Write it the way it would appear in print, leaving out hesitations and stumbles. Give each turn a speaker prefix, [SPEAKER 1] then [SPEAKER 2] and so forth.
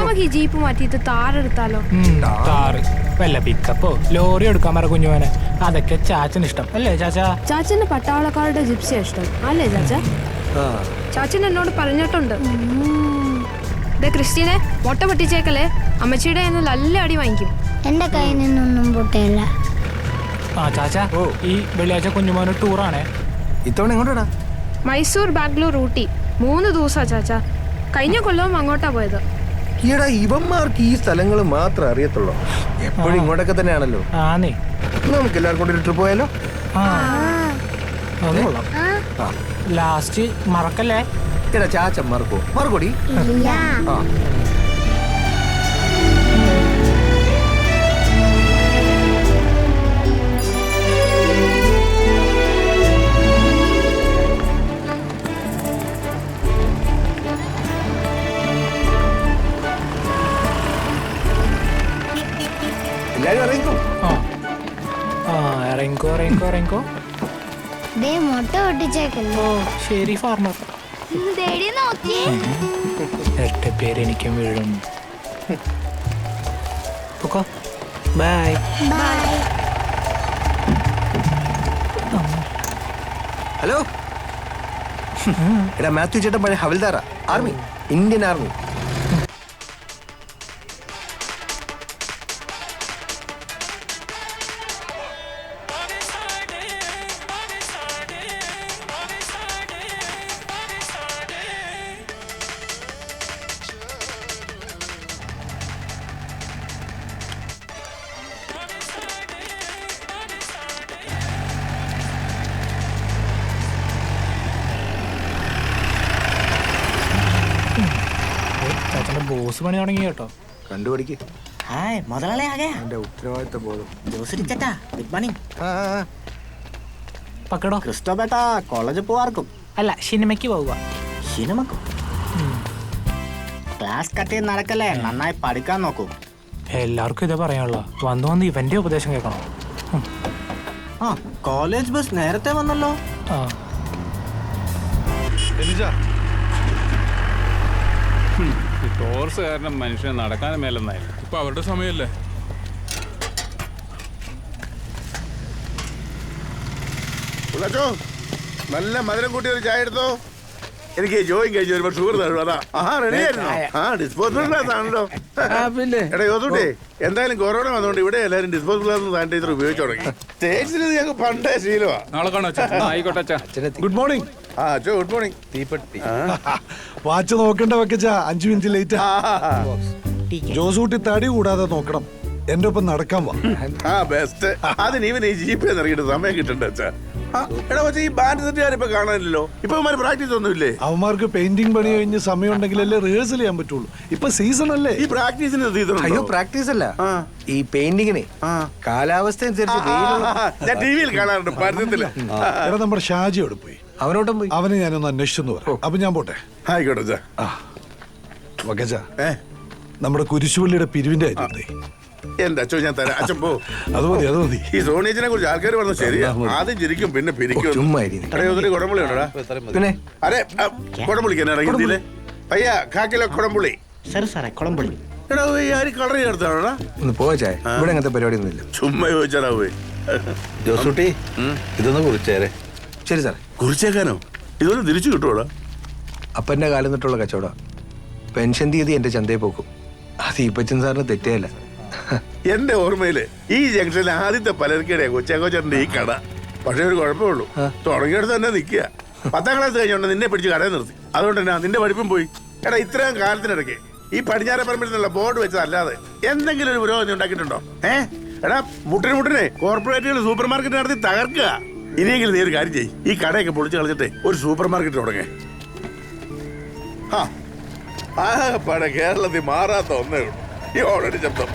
[SPEAKER 1] നമുക്ക് ഈ ജീപ്പ് മാറ്റിയിട്ട് താറെടുത്താലോ?
[SPEAKER 2] താറ് വല്ല പിക്കപ്പോ ലോറി എടുക്കാൻ പറ കുഞ്ഞുവനെ. അതൊക്കെ ചാച്ചന് ഇഷ്ടം അല്ലേ ചാച്ചാ?
[SPEAKER 1] ചാച്ചന് പട്ടാളക്കാരുടെ ജിപ്സിയാ ഇഷ്ടം അല്ലേ ചാച്ച? ചാച്ചൻ എന്നോട് പറഞ്ഞിട്ടുണ്ട്. ക്രിസ്റ്റീനെ മുട്ട പൊട്ടിച്ചേക്കല്ലേ, അമ്മച്ചിയുടെ നല്ല അടി വാങ്ങിക്കും.
[SPEAKER 3] എന്റെ കയ്യിൽ നിന്നൊന്നും പൊട്ടയില്ല.
[SPEAKER 2] ആ ചാച്ചാ, ഈ വെള്ളിയാഴ്ച കുഞ്ഞുമോന് ടൂറാണേ.
[SPEAKER 4] ഇത്തവണ എങ്ങോട്ടാ?
[SPEAKER 1] മൈസൂർ, ബാംഗ്ലൂർ, ഊട്ടി 3 ദിവസാ ചാച്ച. കഴിഞ്ഞ കൊല്ലവും അങ്ങോട്ടാ പോയത്.
[SPEAKER 4] ഈടാ ഇവന്മാർക്ക് ഈ സ്ഥലങ്ങൾ മാത്രം അറിയത്തുള്ളൂ. എപ്പോഴും ഇങ്ങോട്ടൊക്കെ തന്നെയാണല്ലോ.
[SPEAKER 2] ആന്നേ,
[SPEAKER 4] നമുക്ക് എല്ലാവർക്കും കൂടി ഒരു ട്രിപ്പ് പോയാലോ?
[SPEAKER 2] അത് കൊള്ളാം. ലാസ്റ്റ് മറക്കല്ലേ?
[SPEAKER 4] എടാ ചാച്ച മറക്കോടി. ആ എല്ലാരും അറിയിക്കും.
[SPEAKER 2] ഇറങ്ങിക്കോ.
[SPEAKER 3] ദേ മുട്ട പൊട്ടിച്ചേക്കല്ലേ.
[SPEAKER 2] ശരി ഫാർമർ. ഇരട്ട പേര് എനിക്കും വീഴും. ബൈ.
[SPEAKER 4] ഹലോ, എടാ മാത്യു ചേട്ടൻ പഴയ ഹവിൽദാറാ, ആർമി, ഇന്ത്യൻ ആർമി.
[SPEAKER 2] ചാച്ചന്റെ ബോസ് പണി തുടങ്ങി കേട്ടോ.
[SPEAKER 4] കണ്ടുപിടിക്ക്.
[SPEAKER 5] ഹായ് മുതലാളി ആകെ
[SPEAKER 4] എന്റെ ഉത്തരവാദിത്ത ബോധം.
[SPEAKER 5] ജോസിരിച്ചേട്ടാ ഗുഡ് മോർണിംഗ്.
[SPEAKER 2] പക്കടോ.
[SPEAKER 5] ക്രിസ്റ്റോ ബേട്ടാ കോളേജിൽ പോവാർക്കും.
[SPEAKER 2] അല്ല, സിനിമയ്ക്ക് പോവുക.
[SPEAKER 5] സിനിമക്കോ? ക്ലാസ് കട്ട് ചെയ്ത് നടക്കല്ലേ, നന്നായി പഠിക്കാൻ നോക്കൂ.
[SPEAKER 2] എല്ലാവർക്കും ഇതേ പറയാനുള്ള. വന്ന് ഇവന്റെ ഉപദേശം കേൾക്കണം.
[SPEAKER 5] ആ കോളേജ് ബസ് നേരത്തെ വന്നല്ലോ.
[SPEAKER 6] ടോർസ് കാരണം മനുഷ്യന് നടക്കാനും മേലെന്നായി. ഇപ്പൊ അവരുടെ സമയമല്ലേ.
[SPEAKER 7] നല്ല മധുരം കൂട്ടി ഒരു ചായ എടുത്തോ. എനിക്ക് ജോയിൻ കഴിച്ചു വരുമ്പോ ഷുഗർ തരും. അതാ ഡിസ്പോസിബിൾ ഗ്ലാസ് ആണല്ലോ. എടാ യോസൂട്ടേ, എന്തായാലും കൊറോണ വന്നോണ്ട് ഇവിടെ എല്ലാരും ഡിസ്പോസിബിൾ ഗ്ലാസ് സാനിറ്റൈസർ ഉപയോഗിച്ചു തുടങ്ങി. സ്റ്റേറ്റ്സിൽ ഞങ്ങൾക്ക് പണ്ടേ ശീലമാ.
[SPEAKER 6] നാളെ കാണാം. ആയിക്കോട്ടെ.
[SPEAKER 8] Good morning.
[SPEAKER 7] അച്ഛോ ഗുഡ് മോർണിംഗ്.
[SPEAKER 4] തീപ്പെട്ടി
[SPEAKER 8] വാച്ച് നോക്കണ്ട വെക്കച്ച, 5 മിനിറ്റ് ലേറ്റ്. ജോസൂട്ടി തടി കൂടാതെ നോക്കണം. എന്റെ ഒപ്പം നടക്കാൻ വാ.
[SPEAKER 7] ബെസ്റ്റ്. അതിന് ഇവൻ ഈ ജീപ്പിൽ ഇറങ്ങിയിട്ട് സമയം കിട്ടണ്ട അച്ഛാ. എടാ പക്ഷേ ഈ ബാൻഡ് സെറ്റുകാർ ഇപ്പൊ കാണാനില്ലല്ലോ. ഇപ്പൊ പ്രാക്ടീസ് ഒന്നുമില്ലേ?
[SPEAKER 8] അവന്മാർക്ക് പെയിന്റിംഗ് പണി കഴിഞ്ഞ് സമയം ഉണ്ടെങ്കിലല്ലേ റിഹേഴ്സൽ ചെയ്യാൻ പറ്റുള്ളൂ. ഇപ്പൊ സീസൺ അല്ലേ.
[SPEAKER 7] ഈ പ്രാക്ടീസിന് സീസൺ?
[SPEAKER 4] അയ്യോ, പ്രാക്ടീസ് അല്ല, ഈ പെയിന്റിങ്ങിനെ കാലാവസ്ഥ അനുസരിച്ച്
[SPEAKER 7] ഞാൻ ടി വിയിൽ കാണാറുണ്ട് പരസ്യത്തില്.
[SPEAKER 8] എടാ നമ്മുടെ ഷാജി അവിടെ പോയി.
[SPEAKER 4] അവനോട്ടും പോയി.
[SPEAKER 8] അവനെ ഞാനൊന്ന് അന്വേഷിച്ചെന്ന് പറയാം. അപ്പൊ ഞാൻ പോട്ടെ.
[SPEAKER 7] ആയിക്കോട്ടെ.
[SPEAKER 8] വകജ, നമ്മുടെ കുരിശുപള്ളിയുടെ പിരിവിന്റെ കാര്യത്തെ
[SPEAKER 7] എന്റെ അച്ഛൻ ഞാൻ തരാം. അച്ഛൻ പോ.
[SPEAKER 8] അത് മതി.
[SPEAKER 7] ഈ സോണിയച്ചിനെ കുറിച്ച് ആൾക്കാർ പറഞ്ഞു ശരിയാ. ആദ്യം ചിരിക്കും പിന്നെ പിരിക്കും. കുടംപുളി ഉണ്ടോടാ?
[SPEAKER 4] പിന്നെ
[SPEAKER 7] അരെ കുടംപുളിക്ക് എന്നാ ഹിന്ദിയിലെ പയ്യ 1/4 കിലോ കുടംപുളി.
[SPEAKER 5] സരി സാറേ കുളമ്പുളി.
[SPEAKER 7] എടാ ഈ ആര് കളർ ചേർത്താണോടാ?
[SPEAKER 4] ഒന്ന് പോവാ. ഇവിടെ അങ്ങനത്തെ പരിപാടി ഒന്നുമില്ല.
[SPEAKER 7] ചുമ്മാ ചോദിച്ചാടാ പോയി.
[SPEAKER 9] ജോസൂട്ടി, ഇതൊന്ന് കുറിച്ചേരെ.
[SPEAKER 4] ശരി സാറേ.
[SPEAKER 7] കുറിച്ചേക്കാനോ? ഇതൊന്ന് തിരിച്ചു കിട്ടുവോടാ?
[SPEAKER 4] അപ്പന്റെ കാലം തൊട്ടുള്ള കച്ചവടം. പെൻഷൻ തീയതി എന്റെ ചന്തയിൽ പോക്കും. അത് ഈപ്പച്ചൻ സാറിന് തെറ്റേയല്ല.
[SPEAKER 7] എന്റെ ഓർമ്മയില് ഈ ജംഗ്ഷനിൽ ആദ്യത്തെ പലർക്കിടെ കൊച്ചാക്കോച്ചേട്ടന്റെ ഈ കട. പക്ഷെ ഒരു കുഴപ്പമുള്ളൂ, തുടങ്ങിയെടുത്ത് തന്നെ നിൽക്കുക. 10ാം ക്ലാസ് കഴിഞ്ഞോണ്ട് നിന്നെ പിടിച്ച് കടയിൽ നിർത്തി. അതുകൊണ്ട് തന്നെ നിന്റെ പഠിപ്പും പോയി. എടാ ഇത്രയും കാലത്തിനിടയ്ക്ക് ഈ പടിഞ്ഞാറപ്പറമ്പിൽ നിന്നുള്ള ബോർഡ് വെച്ചതല്ലാതെ എന്തെങ്കിലും ഒരു പുരോഗതി ഉണ്ടാക്കിയിട്ടുണ്ടോ? എടാ മുട്ടിനെ കോർപ്പറേറ്റുകൾ സൂപ്പർ മാർക്കറ്റ് നടത്തി തകർക്കുക. ഇനിയെങ്കിലും നീ ഒരു കാര്യം ചെയ്യ്, ഈ കടയൊക്കെ പൊളിച്ച് കളഞ്ഞിട്ടേ ഒരു സൂപ്പർ മാർക്കറ്റ് തുടങ്ങേ. കേരളത്തിൽ മാറാത്ത ഒന്നേ ഉള്ളൂ, ഈ ഓൾറെഡി ശബ്ദം.